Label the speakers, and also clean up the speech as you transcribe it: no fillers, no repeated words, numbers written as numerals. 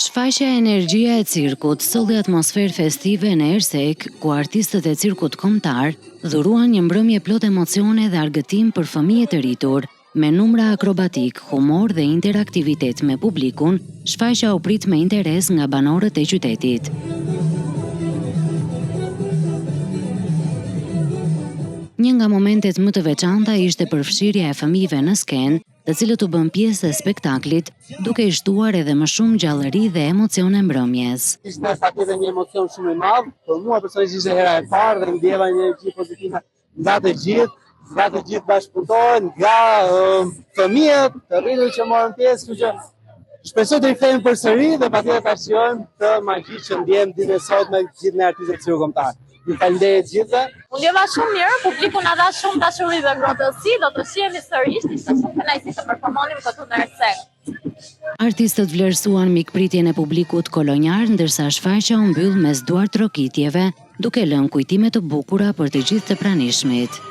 Speaker 1: Shfaqja Energjia e Cirkut solli atmosferë festive në Ersek, ku artistët e cirkut kombëtar dhuruan një mbrëmje plot emocione dhe argëtim për fëmijë të rritur, me numra akrobatik, humor dhe interaktivitet me publikun. Shfaqja u prit me interes nga banorët e qytetit. Një nga momentet më të veçanta ishte përfshirja e fëmijëve në skenë, të cilët u bën pjesë e spektaklit, duke i shtuar edhe më shumë gjallëri dhe emocione mbrëmjes.
Speaker 2: Ishte faktikisht një emocion shumë i madh, për mua personalisht ishte hera e parë dhe ndjeva një energji pozitive nga të gjithë bashkëpunëtorët, nga fëmijët, të rritur që morën pjesë, kështu që shpresoj të rikthehemi përsëri dhe patjetër ta shijojmë të magji që ndjem ditën e sotme me gjithë ne artistët e cirkut kombëtar. Ju falenderoj gjithëve.
Speaker 3: Unë ndjeva shumë mirë, publiku na dha shumë dashuri dhe ngrohtësi, do të shihemi sërish, ishte shumë kënaqësi të performonim këtu në Ersek.
Speaker 1: Artistët vlerësuan mikpritjen e publikut kolonjar, ndërsa shfaqja u mbyll mes duar trokitjeve, duke lënë kujtime të bukura për të gjithë të pranishmit.